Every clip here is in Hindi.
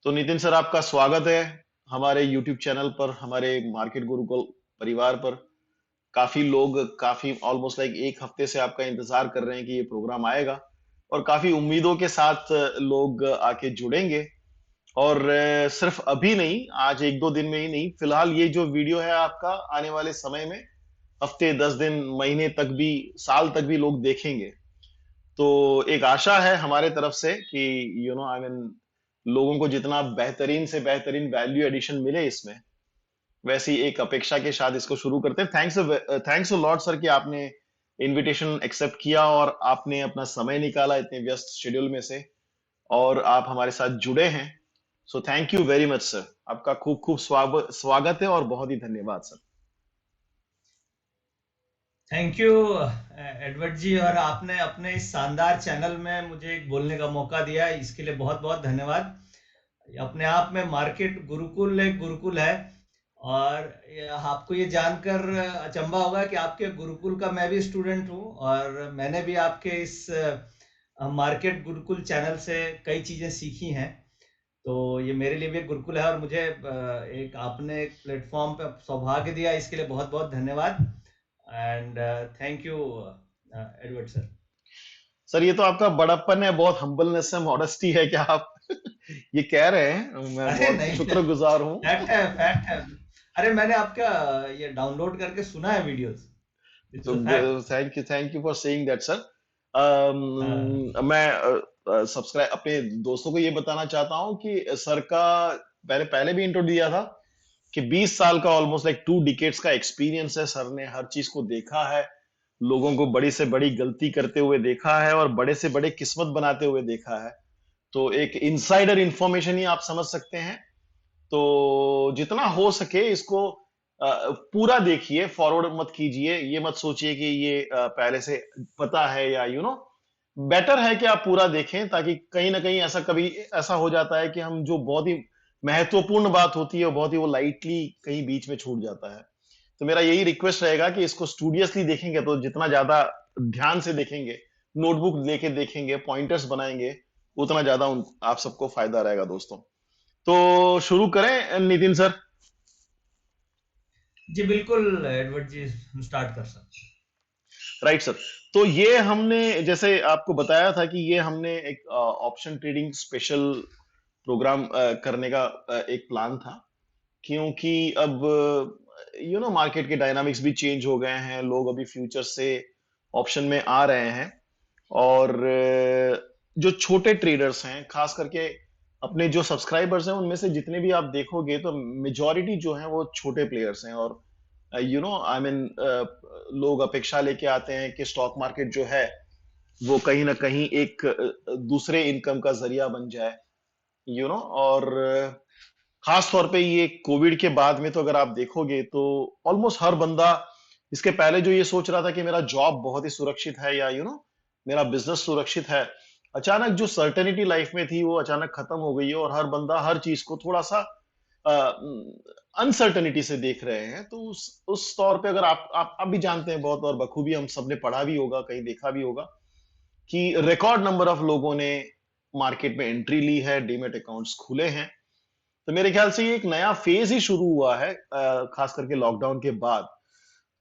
तो नितिन सर, आपका स्वागत है हमारे YouTube चैनल पर, हमारे मार्केट गुरुकुल परिवार पर। काफी लोग काफी ऑलमोस्ट लाइक एक हफ्ते से आपका इंतजार कर रहे हैं कि ये प्रोग्राम आएगा, और काफी उम्मीदों के साथ लोग आके जुड़ेंगे। और सिर्फ अभी नहीं, आज एक दो दिन में ही नहीं, फिलहाल ये जो वीडियो है आपका आने वाले समय में हफ्ते, 10 दिन, महीने तक भी, साल तक भी लोग देखेंगे। तो एक आशा है हमारे तरफ से कि आई मीन लोगों को जितना बेहतरीन से बेहतरीन वैल्यू एडिशन मिले इसमें, वैसी एक अपेक्षा के साथ इसको शुरू करते हैं। थैंक्स अ लॉट सर कि आपने इनविटेशन एक्सेप्ट किया और आपने अपना समय निकाला इतने व्यस्त शेड्यूल में से, और आप हमारे साथ जुड़े हैं। So thank you very much sir. आपका खूब खूब स्वागत है और बहुत ही धन्यवाद सर। थैंक यू एडवर्ड जी। और आपने अपने इस शानदार चैनल में मुझे एक बोलने का मौका दिया है, इसके लिए बहुत बहुत धन्यवाद। अपने आप में मार्केट गुरुकुल एक गुरुकुल है। और आपको ये जानकर अचंभा होगा कि आपके गुरुकुल का मैं भी स्टूडेंट हूँ, और मैंने भी आपके इस मार्केट गुरुकुल चैनल से कई चीज़ें सीखी हैं। तो ये मेरे लिए भी एक गुरुकुल है, और मुझे एक आपने एक प्लेटफॉर्म पे सौभाग्य दिया, इसके लिए बहुत बहुत धन्यवाद। And thank you Edward sir. Sir, ये तो आपका बड़प्पन है, बहुत हम्बलनेस है, मॉडेस्टी है क्या आप ये कह रहे हैं। मैं अरे बहुत नहीं, शुक्रगुजार हूँ। फैक्ट है, फैक्ट है। अरे मैंने आपका ये डाउनलोड करके सुना है वीडियोस। इट्स तो a fact. Thank you for saying that sir. हाँ। मैं सब्सक्राइब अपने दोस्तों को ये बताना चाहता हूँ कि सर का पहले पहले भी इंट्रो दिया था कि 20 साल का, ऑलमोस्ट लाइक 2 डिकेड्स का एक्सपीरियंस है। सर ने हर चीज को देखा है, लोगों को बड़ी से बड़ी गलती करते हुए देखा है और बड़े से बड़े किस्मत बनाते हुए देखा है। तो एक इनसाइडर इंफॉर्मेशन ही आप समझ सकते हैं। तो जितना हो सके इसको पूरा देखिए, फॉरवर्ड मत कीजिए। ये मत सोचिए कि ये पहले से पता है, या बेटर है कि आप पूरा देखें, ताकि कहीं ना कहीं ऐसा कभी ऐसा हो जाता है कि हम जो बहुत ही महत्वपूर्ण बात होती है, बहुत ही वो लाइटली कहीं बीच में छूट जाता है। तो मेरा यही रिक्वेस्ट रहेगा कि इसको स्टूडियसली देखेंगे तो जितना ज्यादा ध्यान से देखेंगे, नोटबुक लेके देखेंगे, पॉइंटर्स बनाएंगे, उतना ज्यादा आप सबको फायदा रहेगा दोस्तों। तो शुरू करें नितिन सर। जी बिल्कुल एडवर्ड जी, हम स्टार्ट कर सकते हैं। Right sir. तो ये हमने जैसे आपको बताया था कि ये हमने एक ऑप्शन ट्रेडिंग स्पेशल प्रोग्राम करने का एक प्लान था, क्योंकि अब मार्केट के डायनामिक्स भी चेंज हो गए हैं, लोग अभी फ्यूचर से ऑप्शन में आ रहे हैं। और जो छोटे ट्रेडर्स हैं, खास करके अपने जो सब्सक्राइबर्स हैं, उनमें से जितने भी आप देखोगे तो मेजॉरिटी जो है वो छोटे प्लेयर्स हैं। और आई मीन लोग अपेक्षा लेके आते हैं कि स्टॉक मार्केट जो है वो कहीं ना कहीं एक दूसरे इनकम का जरिया बन जाए। और खास तौर पे ये कोविड के बाद में तो अगर आप देखोगे तो ऑलमोस्ट हर बंदा, इसके पहले जो ये सोच रहा था कि मेरा जॉब बहुत ही सुरक्षित है, या मेरा बिजनेस सुरक्षित है, अचानक जो सर्टेनिटी लाइफ में थी वो अचानक खत्म हो गई है, और हर बंदा हर चीज को थोड़ा सा अनसर्टेनिटी से देख रहे हैं। तो उस तौर पे अगर आप भी जानते हैं बहुत, और बखूबी हम सबने पढ़ा भी होगा, कहीं देखा भी होगा कि रिकॉर्ड नंबर ऑफ लोगों ने मार्केट में एंट्री ली है, डीमेट अकाउंट्स खुले हैं। तो मेरे ख्याल से ये एक नया फेज ही शुरू हुआ है, खास करके लॉकडाउन के बाद।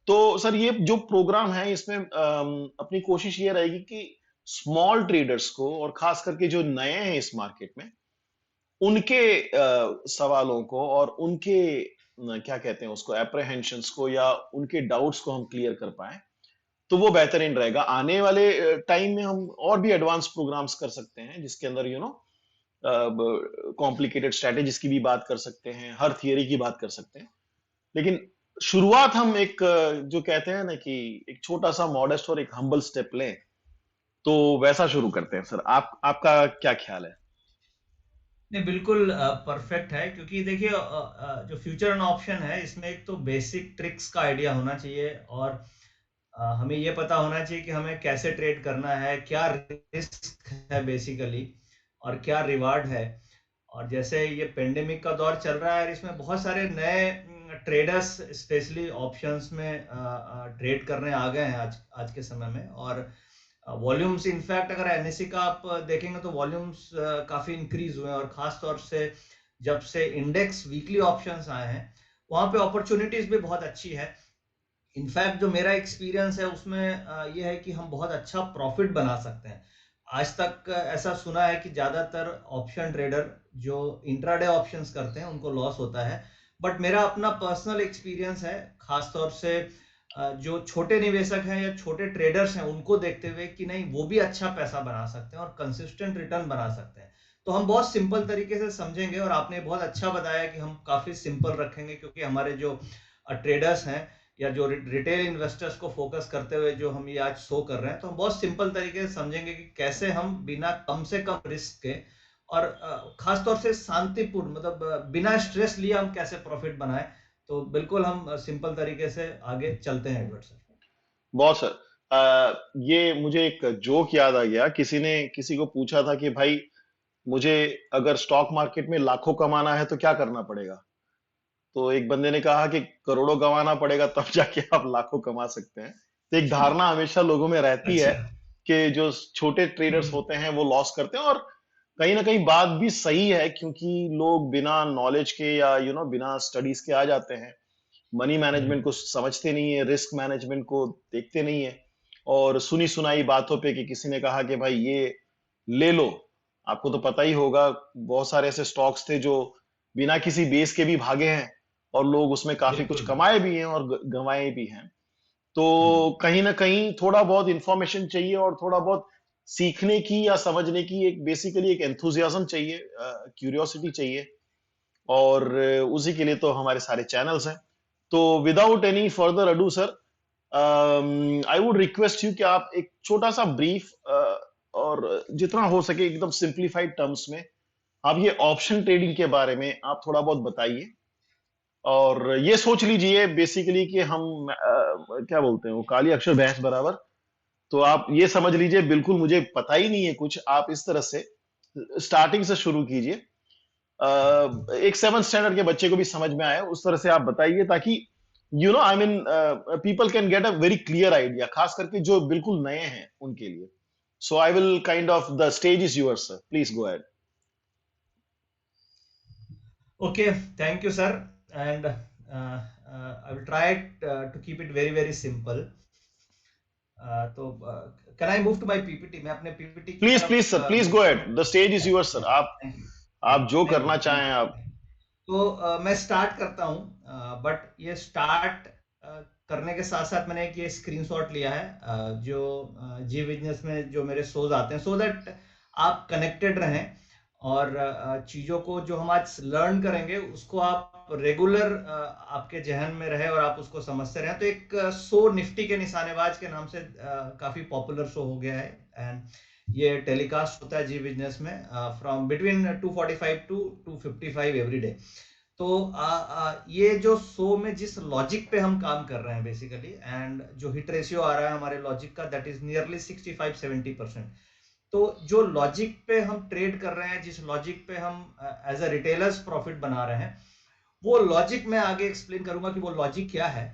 तो सर, ये जो प्रोग्राम है इसमें अपनी कोशिश ये रहेगी कि स्मॉल ट्रेडर्स को, और खास करके जो नए हैं इस मार्केट में, उनके सवालों को और उनके क्या कहते हैं उसको, एप्रहेंशंस को या उनके डाउट्स को हम क्लियर कर पाए, तो वो बेहतरीन रहेगा। आने वाले टाइम में हम और भी एडवांस प्रोग्राम्स कर सकते हैं, जिसके अंदर कॉम्प्लिकेटेड स्ट्रेटेजीज की भी बात कर सकते हैं, हर थियरी की बात कर सकते हैं। लेकिन शुरुआत हम एक जो कहते हैं ना कि एक छोटा सा मॉडेस्ट और एक हम्बल स्टेप लें, तो वैसा शुरू करते हैं सर। आपका क्या ख्याल है? नहीं बिल्कुल परफेक्ट है, क्योंकि देखिए जो फ्यूचर एंड ऑप्शन है, इसमें एक तो बेसिक ट्रिक्स का आइडिया होना चाहिए, और हमें ये पता होना चाहिए कि हमें कैसे ट्रेड करना है, क्या रिस्क है बेसिकली, और क्या रिवार्ड है। और जैसे ये पेंडेमिक का दौर चल रहा है, इसमें बहुत सारे नए ट्रेडर्स स्पेशली ऑप्शंस में ट्रेड करने आ गए हैं आज आज के समय में। और वॉल्यूम्स इनफैक्ट अगर एनएससी का आप देखेंगे तो वॉल्यूम्स काफी इंक्रीज हुए हैं, और खास तौर से जब से इंडेक्स वीकली ऑप्शंस आए हैं वहां पे अपॉर्चुनिटीज भी बहुत अच्छी है। इनफैक्ट जो मेरा एक्सपीरियंस है उसमें ये है कि हम बहुत अच्छा प्रॉफिट बना सकते हैं। आज तक ऐसा सुना है कि ज्यादातर ऑप्शन ट्रेडर जो इंट्राडे ऑप्शंस करते हैं उनको लॉस होता है, बट मेरा अपना पर्सनल एक्सपीरियंस है, खासतौर से जो छोटे निवेशक हैं या छोटे ट्रेडर्स हैं उनको देखते हुए कि नहीं वो भी अच्छा पैसा बना सकते हैं और कंसिस्टेंट रिटर्न बना सकते हैं। तो हम बहुत सिंपल तरीके से समझेंगे, और आपने बहुत अच्छा बताया कि हम काफी सिंपल रखेंगे, क्योंकि हमारे जो ट्रेडर्स हैं या जो रिटेल इन्वेस्टर्स को फोकस करते हुए जो हम ये आज शो कर रहे हैं, तो हम बहुत सिंपल तरीके से समझेंगे कि कैसे हम बिना कम से कम रिस्क के और खासतौर से शांतिपूर्ण, मतलब बिना स्ट्रेस लिए हम कैसे प्रॉफिट बनाएं। तो बिल्कुल हम सिंपल तरीके से आगे चलते हैं एडवर्ड सर। बहुत सर। ये मुझे एक जोक याद आ गया, किसी ने किसी को पूछा था कि भाई मुझे अगर स्टॉक मार्केट में लाखों कमाना है तो क्या करना पड़ेगा। तो एक बंदे ने कहा कि करोड़ों कमाना पड़ेगा तब जाके आप लाखों कमा सकते हैं। तो एक धारणा हमेशा लोगों में रहती है अच्छा। कि जो छोटे ट्रेडर्स हम्म। होते हैं वो लॉस करते हैं, और कहीं ना कहीं बात भी सही है, क्योंकि लोग बिना नॉलेज के या बिना स्टडीज के आ जाते हैं, मनी मैनेजमेंट हम्म। को समझते नहीं है, रिस्क मैनेजमेंट को देखते नहीं है, और सुनी सुनाई बातों पे कि किसी ने कहा कि भाई ये ले लो। आपको तो पता ही होगा, बहुत सारे ऐसे स्टॉक्स थे जो बिना किसी बेस के भी भागे हैं, और लोग उसमें काफी कुछ बिल्कुल। कमाए भी हैं और गंवाए भी हैं। तो हम्म। कहीं ना कहीं थोड़ा बहुत इंफॉर्मेशन चाहिए, और थोड़ा बहुत सीखने की या समझने की एक बेसिकली एक एंथुजियाज्म चाहिए, क्यूरियोसिटी चाहिए, और उसी के लिए तो हमारे सारे चैनल्स हैं। तो without any further ado sir, I would request you कि आप एक छोटा सा ब्रीफ, और जितना हो सके एकदम सिंप्लीफाइड टर्म्स में आप ये ऑप्शन ट्रेडिंग के बारे में आप थोड़ा बहुत बताइए। और ये सोच लीजिए बेसिकली कि हम क्या बोलते हैं वो काली अक्षर भैंस बराबर। तो आप ये समझ लीजिए बिल्कुल मुझे पता ही नहीं है कुछ, आप इस तरह से स्टार्टिंग से शुरू कीजिए। एक 7th स्टैंडर्ड के बच्चे को भी समझ में आए उस तरह से आप बताइए, ताकि I mean people can get a very clear idea, खास करके जो बिल्कुल नए हैं उनके लिए। So I will kind of the stage is yours sir, please go ahead. Okay, thank you, sir. And I will try to keep it very, very simple. तो can I move to my PPT? मैं अपने PPT की प्लीज तरफ प्लीज सर, प्लीज move गो करूँ? Ahead, the stage is yours sir. Thank you, आप जो थैंक करना यू, थैंक चाहें आप। यू। तो मैं स्टार्ट करता हूँ, बट ये स्टार्ट करने के साथ साथ मैंने एक ये स्क्रीनशॉट लिया है, जो जी बिजनेस में जो मेरे शोज आते हैं, सो दैट आप कनेक्टेड रहें, और चीज़ों को जो हम आज लर्न करेंगे उसको आप रेगुलर आपके जहन में रहे और आप उसको समझते रहें। तो एक शो निफ्टी के निशानेबाज के नाम से काफ़ी पॉपुलर शो हो गया है, एंड ये टेलीकास्ट होता है जी बिजनेस में from between 2:45 to 2:55 every day. तो ये जो शो में जिस लॉजिक पे हम काम कर रहे हैं बेसिकली, एंड जो हिट रेशियो आ रहा है हमारे लॉजिक का, दैट इज नियरली 65-70%। तो जो लॉजिक पे हम ट्रेड कर रहे हैं, जिस लॉजिक पे हम एज अ रिटेलर्स प्रॉफिट बना रहे हैं, वो लॉजिक मैं आगे एक्सप्लेन करूंगा कि वो लॉजिक क्या है।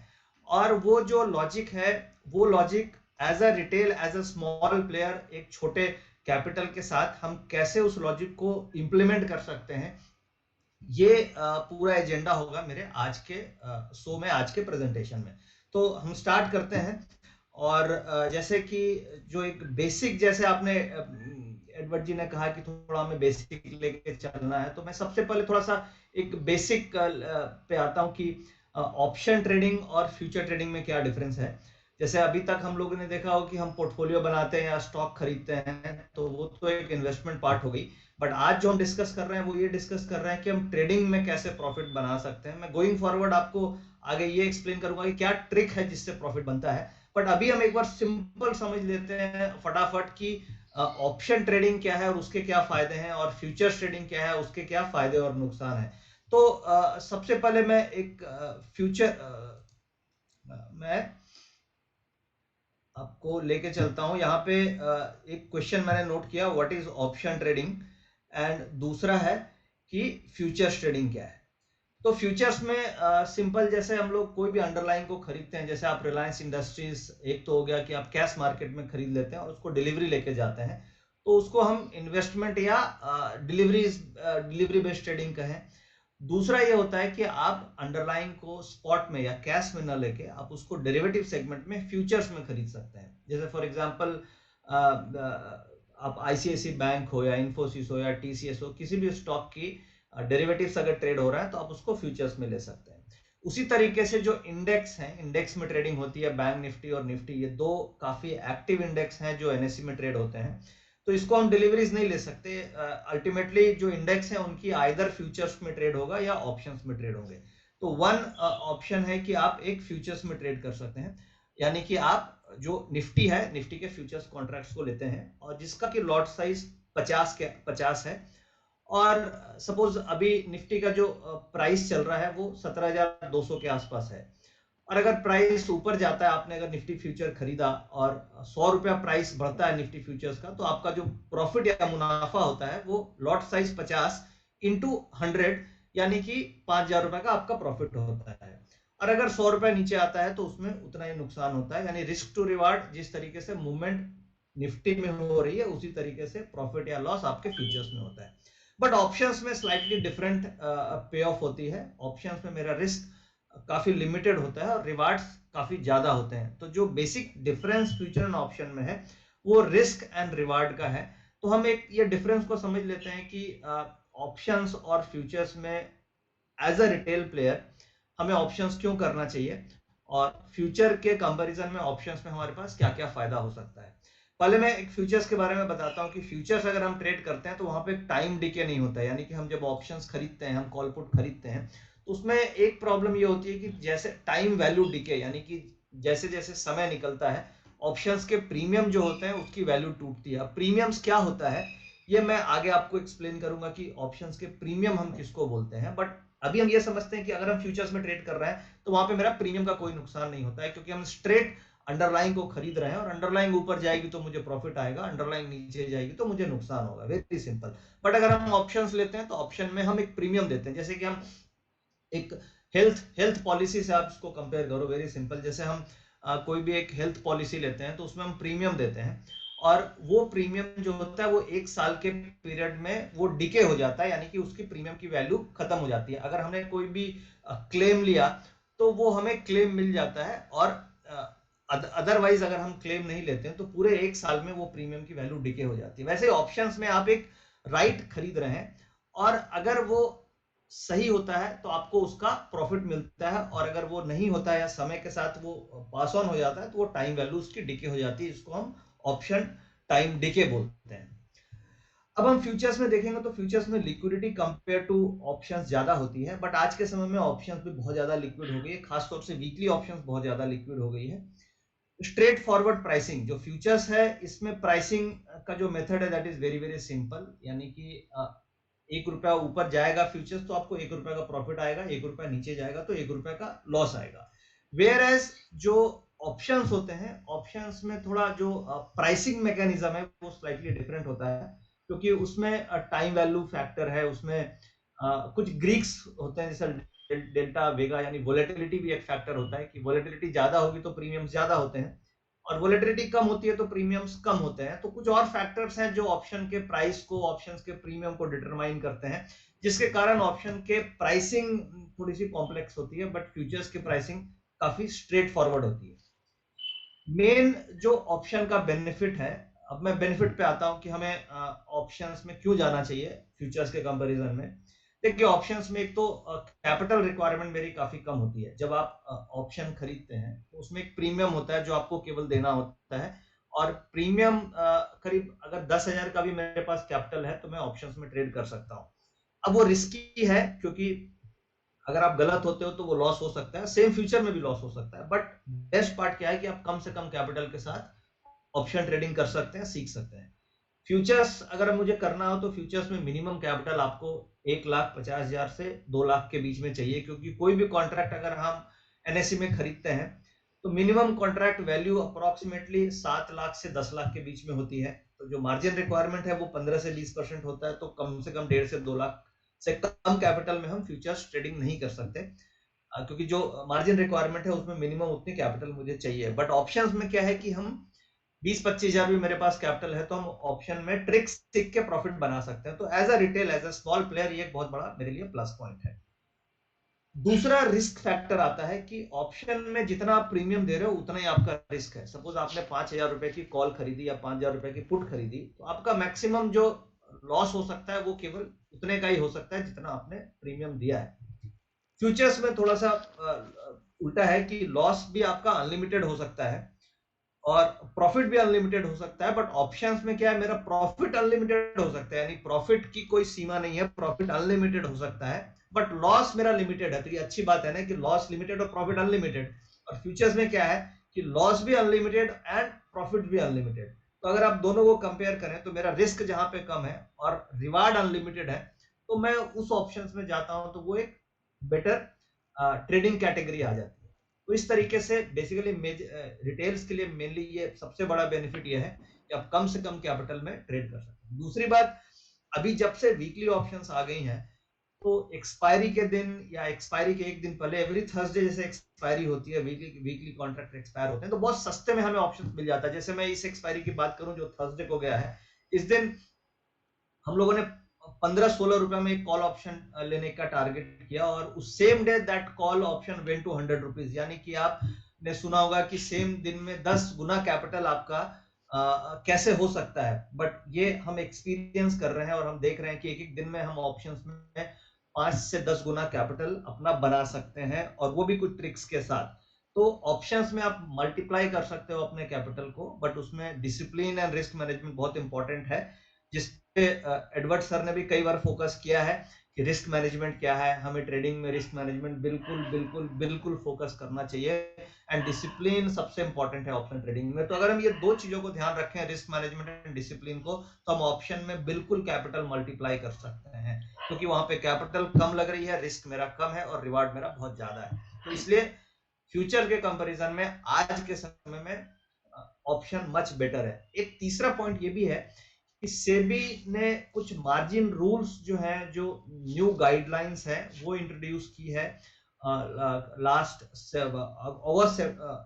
और वो जो लॉजिक है, वो logic as a retail, as a small player, एक छोटे कैपिटल के साथ हम कैसे उस लॉजिक को इंप्लीमेंट कर सकते हैं, ये पूरा एजेंडा होगा मेरे आज के शो में, आज के प्रेजेंटेशन में। तो हम स्टार्ट करते हैं। और जैसे कि जो एक बेसिक, जैसे आपने एडवर्ड जी ने कहा कि थोड़ा हमें बेसिक लेके चलना है, तो मैं सबसे पहले थोड़ा सा एक बेसिक पे आता हूं कि ऑप्शन ट्रेडिंग और फ्यूचर ट्रेडिंग में क्या डिफरेंस है। जैसे अभी तक हम लोगों ने देखा हो कि हम पोर्टफोलियो बनाते हैं या स्टॉक खरीदते हैं, तो वो तो एक इन्वेस्टमेंट पार्ट हो गई। बट आज जो हम डिस्कस कर रहे हैं वो ये डिस्कस कर रहे हैं कि हम ट्रेडिंग में कैसे प्रॉफिट बना सकते हैं। मैं गोइंग फॉरवर्ड आपको आगे ये एक्सप्लेन करूंगा कि क्या ट्रिक है जिससे प्रॉफिट बनता है। बट अभी हम एक बार सिंपल समझ लेते हैं फटाफट कि ऑप्शन ट्रेडिंग क्या है और उसके क्या फायदे हैं, और फ्यूचर्स ट्रेडिंग क्या है उसके क्या फायदे और नुकसान है। तो सबसे पहले मैं एक फ्यूचर मैं आपको लेके चलता हूं। यहाँ पे एक क्वेश्चन मैंने नोट किया, what is option trading, and दूसरा है कि फ्यूचर्स ट्रेडिंग क्या है। तो फ्यूचर्स में सिंपल, जैसे हम लोग कोई भी अंडरलाइन को खरीदते हैं, जैसे आप रिलायंस इंडस्ट्रीज, एक तो हो गया कि आप कैश मार्केट में खरीद लेते हैं और उसको डिलीवरी लेके जाते हैं, तो उसको हम इन्वेस्टमेंट या डिलीवरी बेस्ड ट्रेडिंग कहें। दूसरा ये होता है कि आप अंडरलाइन को स्पॉट में या कैश में ना लेके आप उसको डेरिवेटिव सेगमेंट में फ्यूचर्स में खरीद सकते हैं। जैसे फॉर एग्जांपल आप आईसीआईसी बैंक हो या इन्फोसिस हो या टीसीएस हो, किसी भी स्टॉक की डेरिवेटिव्स अगर ट्रेड हो रहा है तो आप उसको फ्यूचर्स में ले सकते हैं। उसी तरीके से जो इंडेक्स हैं, इंडेक्स में ट्रेडिंग होती है, बैंक निफ्टी और निफ्टी, ये दो काफी एक्टिव इंडेक्स हैं जो एनएससी में ट्रेड होते हैं, तो इसको हम डिलीवरीज नहीं ले सकते। अल्टीमेटली जो इंडेक्स है उनकी आइदर फ्यूचर्स में ट्रेड होगा या ऑप्शंस में ट्रेड होंगे। तो वन ऑप्शन है कि आप एक फ्यूचर्स में ट्रेड कर सकते हैं, यानी कि आप जो निफ्टी है, निफ्टी के फ्यूचर्स कॉन्ट्रैक्ट्स को लेते हैं और जिसका कि लॉट साइज 50 है, और सपोज अभी निफ्टी का जो प्राइस चल रहा है वो 17,200 के आसपास है, और अगर प्राइस ऊपर जाता है, आपने अगर निफ्टी फ्यूचर खरीदा और 100 रुपया प्राइस बढ़ता है निफ्टी फ्यूचर्स का, तो आपका जो प्रॉफिट या मुनाफा होता है वो लॉट साइज 50 इंटू 100, यानी कि 5,000 रुपए का आपका प्रॉफिट होता है। और अगर 100 रुपया नीचे आता है तो उसमें उतना ही नुकसान होता है, यानी रिस्क टू रिवार्ड, जिस तरीके से मूवमेंट निफ्टी में हो रही है उसी तरीके से प्रॉफिट या लॉस आपके फ्यूचर्स में होता है। बट ऑप्शंस में स्लाइटली डिफरेंट पे ऑफ होती है। ऑप्शंस में मेरा रिस्क काफी लिमिटेड होता है और रिवार्ड्स काफी ज्यादा होते हैं। तो जो basic difference future and option में है वो रिस्क एंड रिवार्ड का है। तो हम एक ये डिफरेंस को समझ लेते हैं कि ऑप्शंस और फ्यूचर्स में एज अ रिटेल प्लेयर हमें ऑप्शंस क्यों करना चाहिए, और फ्यूचर के कंपैरिजन में ऑप्शंस में हमारे पास क्या क्या फायदा हो सकता है। पहले मैं एक फ्यूचर्स के बारे में बताता हूं कि फ्यूचर्स अगर हम ट्रेड करते हैं तो वहां पे टाइम डिके नहीं होता है, यानी कि हम जब ऑप्शंस खरीदते हैं, हम कॉल पुट खरीदते हैं, तो उसमें एक प्रॉब्लम ये होती है कि जैसे टाइम वैल्यू डिके, यानी कि जैसे जैसे समय निकलता है ऑप्शंस के प्रीमियम जो होते हैं उसकी वैल्यू टूटती है। अब प्रीमियम्स क्या होता है ये मैं आगे आपको एक्सप्लेन करूंगा कि ऑप्शंस के प्रीमियम हम किसको बोलते हैं। बट अभी हम ये समझते हैं कि अगर हम फ्यूचर्स में ट्रेड कर रहे हैं तो वहां पे मेरा प्रीमियम का कोई नुकसान नहीं होता है, क्योंकि हम स्ट्रेट अंडरलाइन को खरीद रहे हैं और अंडरलाइन ऊपर जाएगी तो मुझे प्रॉफिट आएगा, अंडरलाइन नीचे जाएगी तो मुझे नुकसान होगा, वेरी सिंपल। बट अगर हम ऑप्शंस लेते हैं तो ऑप्शन में हम एक प्रीमियम देते हैं। जैसे कि हम एक हेल्थ पॉलिसी से आप इसको कंपेयर करो, वेरी सिंपल। जैसे हम कोई भी एक हेल्थ पॉलिसी लेते हैं तो उसमें हम प्रीमियम देते हैं, और वो प्रीमियम जो होता है वो 1 साल के पीरियड में वो डिके हो जाता है, यानी कि उसकी प्रीमियम की वैल्यू खत्म हो जाती है। अगर हमने कोई भी क्लेम लिया तो वो हमें क्लेम मिल जाता है, और अदरवाइज अगर हम क्लेम नहीं लेते हैं तो पूरे 1 साल में वो प्रीमियम की वैल्यू डिके हो जाती है। वैसे ऑप्शंस में आप एक राइट खरीद रहे हैं, और अगर वो सही होता है तो आपको उसका प्रॉफिट मिलता है, और अगर वो नहीं होता है या समय के साथ वो पास ऑन हो जाता है तो वो टाइम वैल्यू उसकी डिके हो जाती है, इसको हम ऑप्शन टाइम डिके बोलते हैं। अब हम फ्यूचर्स में देखेंगे तो फ्यूचर्स में लिक्विडिटी कंपेयर टू ऑप्शंस ज्यादा होती है, बट आज के समय में ऑप्शंस भी बहुत ज्यादा लिक्विड हो गई है, खासतौर से वीकली ऑप्शंस बहुत ज्यादा लिक्विड हो गई है। स्ट्रेट फॉरवर्ड प्राइसिंग जो फ्यूचर्स है, इसमें प्राइसिंग का जो मेथड है that is very very simple, यानी कि 1 रुपया ऊपर जाएगा फ्यूचर्स तो आपको 1 रुपया का प्रॉफिट आएगा, 1 रुपया नीचे जाएगा तो 1 रुपया का लॉस आएगा। वेयर एज जो ऑप्शंस होते हैं, ऑप्शंस में थोड़ा जो प्राइसिंग मैकेनिज्म है वो स्लाइटली डिफरेंट होता है, क्योंकि उसमें टाइम वैल्यू फैक्टर है, उसमें कुछ ग्रीक्स होते हैं जैसे डेल्टा वेगा, यानी वोलेटिलिटी भी एक फैक्टर होता है कि वोलेटिलिटी ज्यादा होगी तो प्रीमियम्स ज्यादा होते हैं, और वोलेटिलिटी कम होती है तो प्रीमियम्स कम होते हैं। तो कुछ और फैक्टर्स हैं जो ऑप्शन के प्राइस को, ऑप्शन के प्रीमियम को डिटरमाइन करते हैं, जिसके कारण ऑप्शन के प्राइसिंग थोड़ी सी कॉम्प्लेक्स होती है, बट फ्यूचर्स की प्राइसिंग काफी स्ट्रेट फॉरवर्ड होती है। मेन जो ऑप्शन का बेनिफिट है, अब मैं बेनिफिट पे आता हूं कि हमें ऑप्शंस में क्यों जाना चाहिए फ्यूचर्स के कंपैरिजन में। देखिए ऑप्शंस में एक तो कैपिटल रिक्वायरमेंट मेरी काफी कम होती है। जब आप ऑप्शन खरीदते हैं तो उसमें एक प्रीमियम होता है जो आपको केवल देना होता है, और प्रीमियम करीब अगर 10,000 का भी मेरे पास कैपिटल है तो मैं ऑप्शंस में ट्रेड कर सकता हूं। अब वो रिस्की है क्योंकि अगर आप गलत होते हो तो वो लॉस हो सकता है, सेम फ्यूचर में भी लॉस हो सकता है, बट बेस्ट पार्ट क्या है कि आप कम से कम कैपिटल के साथ ऑप्शन ट्रेडिंग कर सकते हैं, सीख सकते हैं। फ्यूचर्स अगर मुझे करना हो तो फ्यूचर्स में मिनिमम कैपिटल आपको 1,50,000 से 2 लाख के बीच में चाहिए, क्योंकि कोई भी कॉन्ट्रैक्ट अगर हम एनएससी में खरीदते हैं तो minimum contract value approximately 7 lakh से 10 लाख के बीच में होती है। तो जो मार्जिन रिक्वायरमेंट है वो 15 से 20% होता है, तो कम से कम 1.5 से 2 लाख से कम कैपिटल में हम फ्यूचर्स ट्रेडिंग नहीं कर सकते, क्योंकि जो मार्जिन रिक्वायरमेंट है उसमें मिनिमम उतनी कैपिटल मुझे चाहिए। बट ऑप्शंस में क्या है कि हम 20-25 हजार भी मेरे पास कैपिटल है तो हम ऑप्शन में ट्रिक्स सीख के प्रॉफिट बना सकते हैं। तो as a retail, as a small player, ये एक बहुत बड़ा मेरे लिए प्लस पॉइंट है। दूसरा रिस्क फैक्टर आता है कि ऑप्शन में जितना आप प्रीमियम दे रहे हो उतना ही आपका रिस्क है। सपोज आपने 5,000 रुपए की कॉल खरीदी या 5,000 रुपए की पुट खरीदी, तो आपका मैक्सिमम जो लॉस हो सकता है वो केवल उतने का ही हो सकता है जितना आपने प्रीमियम दिया है। फ्यूचर्स में थोड़ा सा उल्टा है कि लॉस भी आपका अनलिमिटेड हो सकता है और प्रॉफिट भी अनलिमिटेड हो सकता है। बट ऑप्शंस में क्या है, मेरा प्रॉफिट अनलिमिटेड हो सकता है, यानी प्रॉफिट की कोई सीमा नहीं है, प्रॉफिट अनलिमिटेड हो सकता है, बट लॉस मेरा लिमिटेड है। तो ये अच्छी बात है ना कि लॉस लिमिटेड और प्रॉफिट अनलिमिटेड। और फ्यूचर्स में क्या है कि लॉस भी अनलिमिटेड एंड प्रॉफिट भी अनलिमिटेड। तो अगर आप दोनों को कंपेयर करें तो मेरा रिस्क जहां पे कम है और रिवार्ड अनलिमिटेड है, तो मैं उस ऑप्शंस में जाता हूं, तो वो एक बेटर ट्रेडिंग कैटेगरी आ जाती है। तो इस तरीके से बेसिकली रिटेल्स के लिए मेनली ये सबसे बड़ा बेनिफिट ये है कि आप कम से कम कैपिटल में ट्रेड कर सकते हैं। दूसरी बात, अभी जब से वीकली ऑप्शंस आ गई हैं, तो एक्सपायरी के दिन या एक्सपायरी के एक दिन पहले, एवरी थर्सडे जैसे एक्सपायरी होती है, वीकली वीकली कॉन्ट्रैक्ट एक्सपायर होते हैं, तो बहुत सस्ते में हमें ऑप्शन मिल जाता है। जैसे मैं इस एक्सपायरी की बात करूं जो थर्सडे को गया है, इस दिन हम लोगों ने 15-16 रुपए में एक कॉल ऑप्शन लेने का टारगेट किया और उस same day that call option went to 100 rupees. यानी कि आपने सुना होगा कि सेम दिन में 10 गुना कैपिटल आपका कैसे हो सकता है। बट ये हम एक्सपीरियंस कर रहे हैं और हम देख रहे हैं कि एक एक दिन में हम ऑप्शंस में 5 से 10 गुना कैपिटल अपना बना सकते हैं, और वो भी कुछ ट्रिक्स के साथ। तो ऑप्शंस में आप मल्टीप्लाई कर सकते हो अपने कैपिटल को, बट उसमें डिसिप्लिन एंड रिस्क मैनेजमेंट बहुत इंपॉर्टेंट है, जिस एडवर्ड सर ने भी कई बार फोकस किया है कि रिस्क मैनेजमेंट क्या है। हमें ट्रेडिंग में रिस्क मैनेजमेंट बिल्कुल बिल्कुल बिल्कुल फोकस करना चाहिए, एंड डिसिप्लिन सबसे इंपॉर्टेंट है ऑप्शन ट्रेडिंग में। तो अगर हम ये दो चीजों को ध्यान रखें, रिस्क मैनेजमेंट एंड डिसिप्लिन को, तो हम ऑप्शन में बिल्कुल कैपिटल मल्टीप्लाई कर सकते हैं, क्योंकि वहां पे कैपिटल कम लग रही है, रिस्क मेरा कम है और रिवार्ड मेरा बहुत ज्यादा है। तो इसलिए फ्यूचर के कंपैरिजन में आज के समय में ऑप्शन मच बेटर है। एक तीसरा पॉइंट ये भी है कि सेबी ने कुछ मार्जिन रूल्स जो हैं, जो न्यू गाइडलाइंस है, वो इंट्रोड्यूस की है लास्ट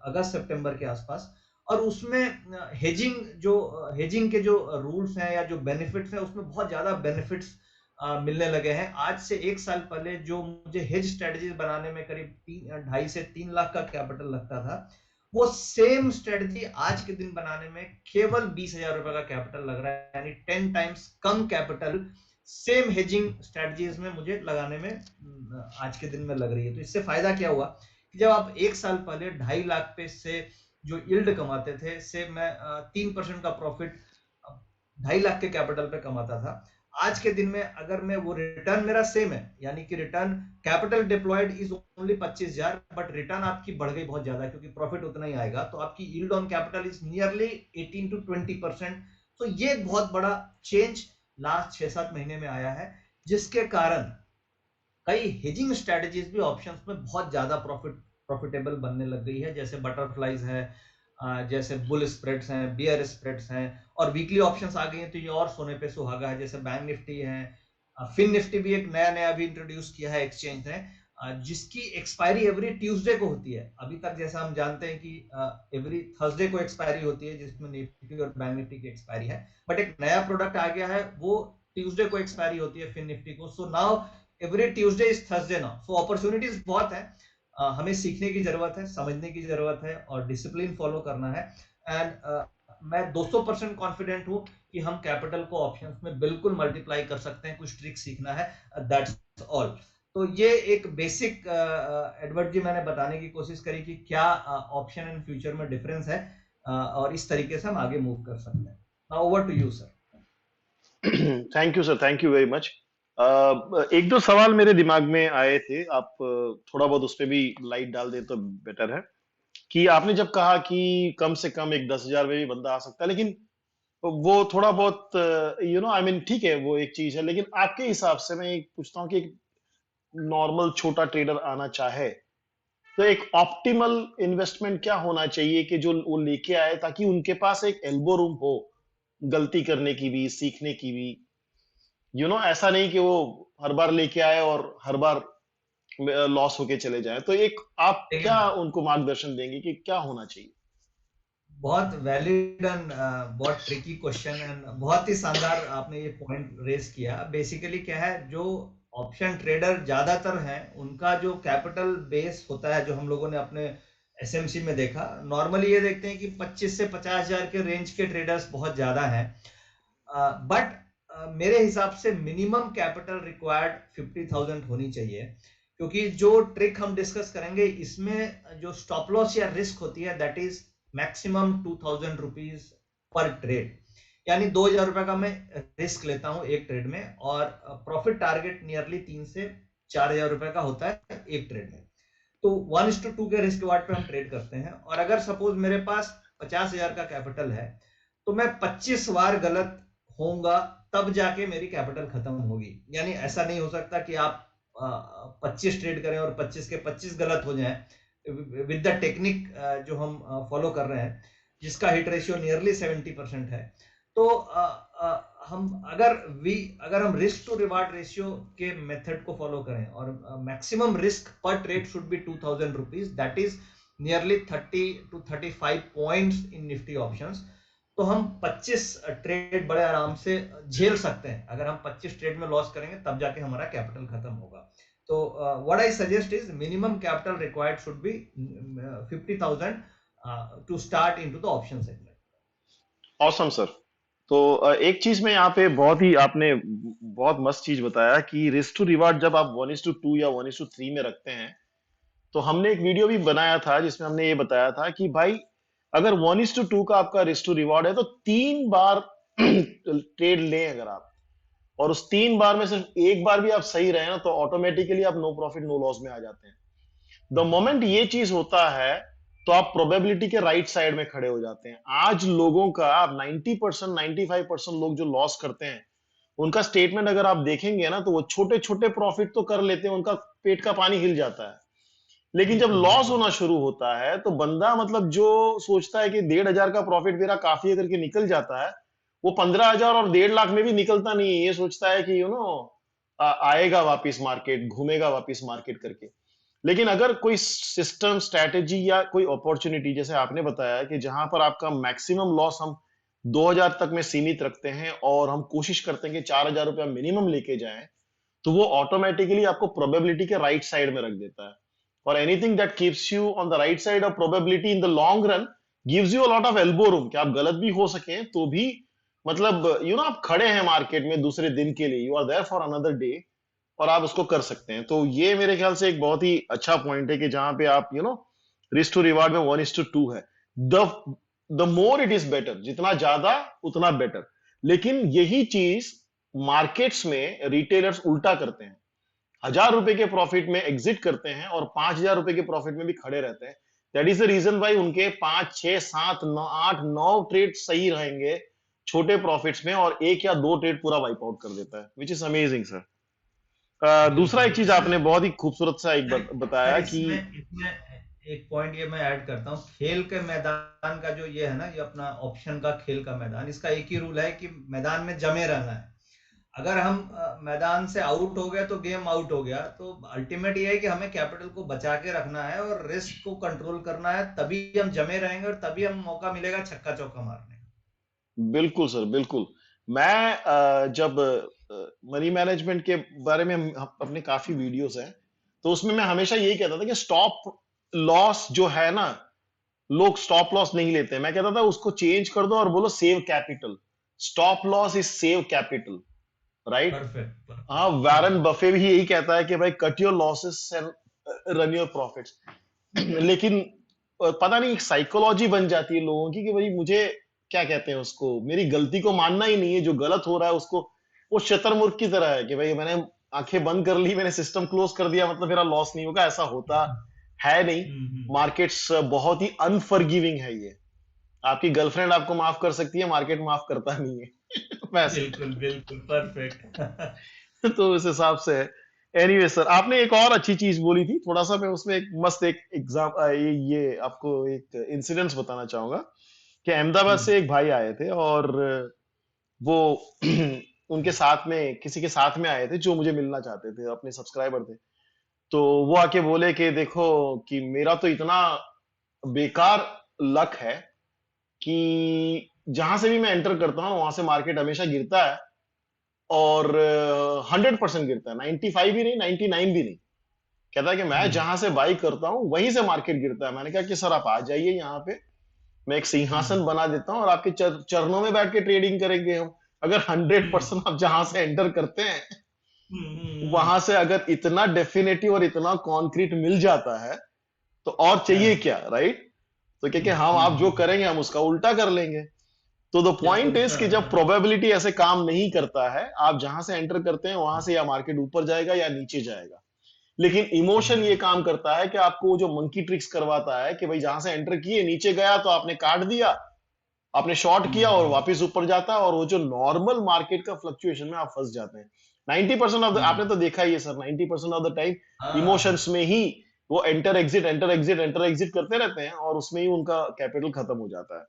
अगस्त सितंबर के आसपास। और उसमें हेजिंग के जो रूल्स हैं या जो बेनिफिट्स हैं, उसमें बहुत ज्यादा बेनिफिट्स मिलने लगे हैं। आज से 1 साल पहले जो मुझे हेज स्ट्रेटजीज बनाने में करीब 2.5 से 3 लाख का कैपिटल लगता था, वो सेम स्ट्रेटजी आज के दिन बनाने में केवल 20,000 रुपए का कैपिटल लग रहा है, यानी 10 टाइम्स कम कैपिटल सेम हेजिंग स्ट्रेटजीज में मुझे लगाने में आज के दिन में लग रही है। तो इससे फायदा क्या हुआ कि जब आप 1 साल पहले 2.5 लाख पे से जो यील्ड कमाते थे, से मैं 3% का प्रॉफिट 2.5 लाख के कैपिटल पे कमाता था, आज के दिन में अगर मैं वो रिटर्न मेरा सेम है, यानी कि return capital deployed is only 25,000, but return आपकी बढ़ गई बहुत ज्यादा क्योंकि प्रॉफिट उतना ही आएगा, तो आपकी yield on capital is nearly 18 to 20%। तो ये बहुत बड़ा चेंज लास्ट 6-7 महीने में आया है, जिसके कारण कई हेजिंग स्ट्रेटजीज भी ऑप्शंस में बहुत ज्यादा प्रॉफिटेबल बनने लग गई है। जैसे बटरफ्लाइज है, जैसे बुल स्प्रेड्स हैं, बियर स्प्रेड्स हैं, और वीकली ऑप्शंस आ गई हैं, तो ये और सोने पे सुहागा है। जैसे बैंक निफ्टी है, फिन निफ्टी भी एक नया नया भी इंट्रोड्यूस किया है एक्सचेंज ने, जिसकी एक्सपायरी एवरी ट्यूसडे को होती है। अभी तक जैसा हम जानते हैं कि एवरी थर्सडे को एक्सपायरी होती है, जिसमें निफ्टी और बैंक निफ्टी की एक्सपायरी है, बट एक नया प्रोडक्ट आ गया है, वो ट्यूसडे को एक्सपायरी होती है फिन निफ्टी को। So now every Tuesday is Thursday now. So opportunities बहुत है, हमें सीखने की जरूरत है, समझने की जरूरत है और डिसिप्लिन फॉलो करना है। एंड मैं 200% कॉन्फिडेंट हूं कि हम कैपिटल को ऑप्शंस में बिल्कुल मल्टीप्लाई कर सकते हैं। कुछ ट्रिक सीखना है, दैट्स ऑल। तो ये एक बेसिक एडवर्ड जी मैंने बताने की कोशिश करी कि क्या ऑप्शन एंड फ्यूचर में डिफरेंस है, और इस तरीके से हम आगे मूव कर सकते हैं। Now over to you sir. Thank you sir, thank you very much. एक दो सवाल मेरे दिमाग में आए थे, आप थोड़ा बहुत उस पर भी लाइट डाल दे तो बेटर है। कि आपने जब कहा कि कम से कम एक 10,000 में भी बंदा आ सकता है, लेकिन वो थोड़ा बहुत आई मीन ठीक है, वो एक चीज है, लेकिन आपके हिसाब से मैं पूछता हूँ कि एक नॉर्मल छोटा ट्रेडर आना चाहे तो एक ऑप्टिमल इन्वेस्टमेंट क्या होना चाहिए कि जो वो लेके आए, ताकि उनके पास एक एल्बो रूम हो गलती करने की भी, सीखने की भी, ऐसा नहीं कि वो हर बार लेके आए और हर बार लॉस होके चले जाए। तो एक आप क्या देखिए, उनको मार्गदर्शन देंगे कि क्या होना चाहिए? बहुत वैलिड एंड बहुत ट्रिकी क्वेश्चन एंड बहुत ही शानदार आपने ये पॉइंट रेज किया। बेसिकली क्या है, जो ऑप्शन ट्रेडर ज्यादातर हैं उनका जो कैपिटल बेस होता है, जो हम लोगों ने अपने एसएमसी में देखा, नॉर्मली ये देखते हैं कि 25 से 50,000 के रेंज के ट्रेडर्स बहुत ज्यादा हैं। बट मेरे हिसाब से मिनिमम कैपिटल रिक्वायर्ड 50,000 होनी चाहिए, क्योंकि जो ट्रिक हम डिस्कस करेंगे इसमें जो स्टॉप लॉस या रिस्क होती है that is maximum 2,000 rupees per trade. यानी 2,000 रुपए का मैं रिस्क लेता हूं एक ट्रेड में, और प्रॉफिट टारगेट नियरली 3 से 4,000 रुपए का होता है एक ट्रेड में। तो 1:2 के रिस्क वार्ड पे हम ट्रेड करते हैं, और अगर सपोज मेरे पास 50,000 का कैपिटल है, तो मैं 25 बार गलत होऊंगा तब जाके मेरी कैपिटल खत्म होगी। यानी ऐसा नहीं हो सकता कि आप 25 ट्रेड करें और 25 के 25 गलत हो जाएं विद द टेक्निक जो हम फॉलो कर रहे हैं, जिसका हिट रेशियो नियरली 70% है। तो हम अगर हम रिस्क टू रिवार्ड रेशियो के मेथड को फॉलो करें, और मैक्सिमम रिस्क पर trade should be 2,000 rupees, that is nearly 30 to 35 points in Nifty options. तो हम 25 ट्रेड बड़े आराम से झेल सकते हैं। अगर हम 25 ट्रेड में लॉस करेंगे तब जाके हमारा कैपिटल खत्म होगा। तो what I suggest is minimum capital required should be 50,000 to start into the option segment. Awesome sir. तो एक चीज में यहाँ पे बहुत ही आपने बहुत मस्त चीज बताया कि रिस्क टू रिवार्ड जब आप 1:2 या 1:3 में रखते हैं, तो हमने एक वीडियो भी बनाया था जिसमें हमने ये बताया था कि भाई अगर 1:2 का आपका रिस्क टू रिवार्ड है तो 3 बार ट्रेड लें अगर आप, और उस 3 बार में सिर्फ एक बार भी आप सही रहे ना, तो ऑटोमेटिकली आप नो प्रॉफिट नो लॉस में आ जाते हैं। द मोमेंट ये चीज होता है तो आप प्रोबेबिलिटी के राइट साइड में खड़े हो जाते हैं। आज लोगों का आप 90% 95% लोग जो लॉस करते हैं, उनका स्टेटमेंट अगर आप देखेंगे ना, तो वो छोटे छोटे प्रॉफिट तो कर लेते हैं, उनका पेट का पानी हिल जाता है। लेकिन जब बिल्कुल लॉस बिल्कुल। होना शुरू होता है तो बंदा मतलब जो सोचता है कि 1,500 का प्रॉफिट मेरा काफी है करके निकल जाता है, वो 15,000 और 1,50,000 में भी निकलता नहीं है। ये सोचता है कि आएगा वापिस मार्केट, घूमेगा वापिस मार्केट करके। लेकिन अगर कोई सिस्टम स्ट्रैटेजी या कोई अपॉर्चुनिटी जैसे आपने बताया कि जहां पर आपका मैक्सिमम लॉस हम 2,000 तक में सीमित रखते हैं और हम कोशिश करते हैं कि 4,000 रुपया मिनिमम लेके जाएं, तो वो ऑटोमेटिकली आपको प्रोबेबिलिटी के राइट साइड में रख देता है। और anything that keeps you on the right side of probability in the long run gives you a lot of elbow room कि आप गलत भी हो सके तो भी मतलब आप खड़े हैं मार्केट में दूसरे दिन के लिए, you are there for another day, और आप उसको कर सकते हैं। तो ये मेरे ख्याल से एक बहुत ही अच्छा पॉइंट है कि जहां पे आप रिस्क टू रिवार्ड में 1:2 है। The the more it is better, जितना ज्यादा उतना बेटर। लेकिन यही चीज मार्केट्स में रिटेलर्स उल्टा करते हैं, 1,000 रुपए के प्रॉफिट में एग्जिट करते हैं और 5,000 रुपए के प्रॉफिट में भी खड़े रहते हैं। That is the reason why उनके 5, 6, 7, 9, 8, 9 ट्रेड सही रहेंगे छोटे प्रॉफिट्स में, और एक या दो ट्रेड पूरा वाइप आउट कर देता है, विच इज अमेजिंग सर। दूसरा बिल्कुल एक चीज बिल्कुल। आपने बहुत ही खूबसूरत सा एक सर बताया सर कि इसमें इसमें एक पॉइंट ये मैं ऐड करता हूँ, खेल के मैदान का जो ये है ना, ये अपना ऑप्शन का खेल का मैदान, इसका एक ही रूल है कि मैदान में जमे रहना है। अगर हम मैदान से आउट हो गए तो गेम आउट हो गया। तो अल्टीमेट ये है कि हमें कैपिटल को बचा के रखना है और रिस्क को कंट्रोल करना है, तभी हम जमे रहेंगे और तभी हम मौका मिलेगा छक्का चौका मारने का। बिल्कुल सर बिल्कुल। मैं जब मनी मैनेजमेंट के बारे में अपने काफी वीडियोस हैं, तो उसमें मैं हमेशा यही कहता था कि स्टॉप लॉस जो है ना, लोग स्टॉप लॉस नहीं लेते। मैं कहता था उसको चेंज कर दो और बोलो save capital. Stop loss is save capital, right? Perfect हाँ, परफेक्ट वैरन परफेक्ट। बफे भी यही कहता है कि भाई cut your losses and run your profits. लेकिन पता नहीं एक साइकोलॉजी बन जाती है लोगों की कि भाई मुझे क्या कहते हैं उसको, मेरी गलती को मानना ही नहीं है, जो गलत हो रहा है उसको, वो शतरमुर्ख की तरह है कि भाई मैंने आंखें बंद कर ली, मैंने सिस्टम क्लोज कर दिया, मतलब मेरा लॉस नहीं होगा। ऐसा होता है नहीं। हम्म। मार्केट्स बहुत ही अनफॉरगिविंग है ये। आपकी गर्लफ्रेंड आपको माफ कर सकती है, मार्केट माफ करता नहीं है वैसे। बिल्कुल बिल्कुल परफेक्ट। तो उस हिसाब से है। एनीवे सर, आपने एक और अच्छी चीज बोली थी, थोड़ा सा मैं उसमें एक मस्त एक एग्जाम ये आपको एक इंसिडेंट्स बताना चाहूंगा कि अहमदाबाद जी। से एक भाई आए थे और वो उनके साथ में किसी के साथ में आए थे जो मुझे मिलना चाहते थे, अपने सब्सक्राइबर थे। तो वो आके बोले कि देखो कि मेरा तो इतना बेकार लक है कि जहां से भी मैं एंटर करता हूँ वहां से मार्केट हमेशा गिरता है, और 100% गिरता है, 95 भी नहीं, 99 भी नहीं। कहता है कि मैं हम्म जहां से बाई करता हूँ वहीं से मार्केट गिरता है। मैंने कहा कि सर आप आ जाइए यहाँ पे, मैं एक हम्म सिंहासन बना देता हूँ और आपके चरणों में बैठ के ट्रेडिंग करेंगे हम। अगर हंड्रेड हम्म परसेंट आप जहां से एंटर करते हैं हम्म हम्म वहां से अगर इतना डेफिनेटिव और इतना कॉन्क्रीट मिल जाता है तो और चाहिए हाँ, क्या, राइट? तो क्या कि हम आप जो हम्म। करेंगे हम उसका उल्टा कर लेंगे। तो द पॉइंट बिल्कुल इज हाँ कि जब हाँ प्रोबेबिलिटी ऐसे काम नहीं करता है, आप जहां से एंटर करते हैं वहां से या मार्केट ऊपर जाएगा या नीचे जाएगा। लेकिन इमोशन ये हाँ काम करता है कि आपको वो जो मंकी ट्रिक्स करवाता है कि भाई जहां से एंटर किए नीचे गया तो आपने काट दिया, आपने शॉर्ट किया और हम्म वापस ऊपर जाता है, और वो जो नॉर्मल मार्केट का फ्लक्चुएशन में आप फंस जाते हैं। 90% ऑफ द, आपने हम्म तो देखा ही है सर, 90% ऑफ द टाइम हाँ इमोशंस में ही वो enter exit enter exit enter exit करते रहते हैं और उसमें ही उनका कैपिटल खत्म हो जाता है।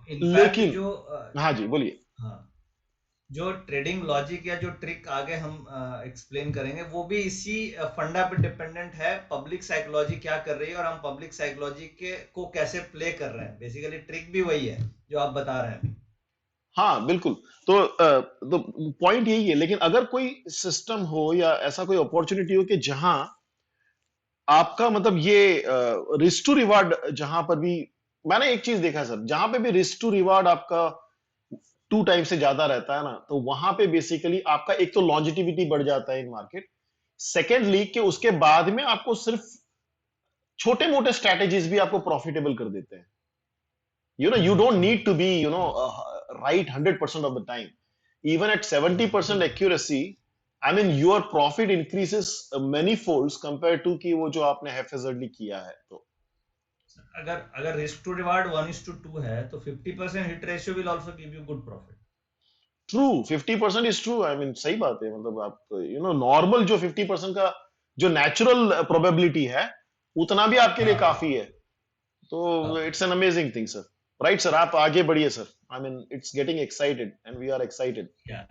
इनफैक्ट लेकिन जो हाँ जी, बोलिए। हाँ जो ट्रेडिंग लॉजिक या जो ट्रिक आगे हम एक्सप्लेन करेंगे वो भी इसी फंडा पे डिपेंडेंट है, पब्लिक साइकोलॉजी क्या कर रही है और हम पब्लिक साइकोलॉजी के को कैसे प्ले कर रहे हैं। बेसिकली ट्रिक भी वही है जो आप बता रहे हैं। हाँ, बिल्कुल। तो पॉइंट यही है, लेकिन अगर कोई सिस्टम हो या ऐसा कोई अपॉर्चुनिटी हो कि जहां आपका मतलब ये रिस्क टू रिवार्ड, जहां पर भी मैंने एक चीज देखा सर, जहां पे भी रिस्क टू रिवार्ड आपका 2 टाइम से ज्यादा रहता है ना, तो वहां पे बेसिकली आपका एक तो लॉन्जिटिविटी बढ़ जाता है इन मार्केट। सेकेंडली कि उसके बाद में आपको सिर्फ छोटे मोटे स्ट्रेटेजीज भी आपको प्रॉफिटेबल कर देते हैं। You don't need to be right 100% of the time. Even at 70% बिल्कुल। accuracy, I mean your profit increases many folds compared to कि वो जो आपने haphazardly किया है तो। अगर अगर रिस्क टू रिवार्ड 1:2 है तो 50% hit ratio will also give you good profit. True, 50% is true, I mean सही बात है। मतलब आप नॉर्मल जो 50% का जो नेचुरल प्रोबेबिलिटी है उतना भी आपके लिए हाँ काफी है। तो हाँ it's an amazing thing sir. Right sir, आप आगे बढ़िए sir. I mean it's getting excited and we are excited. या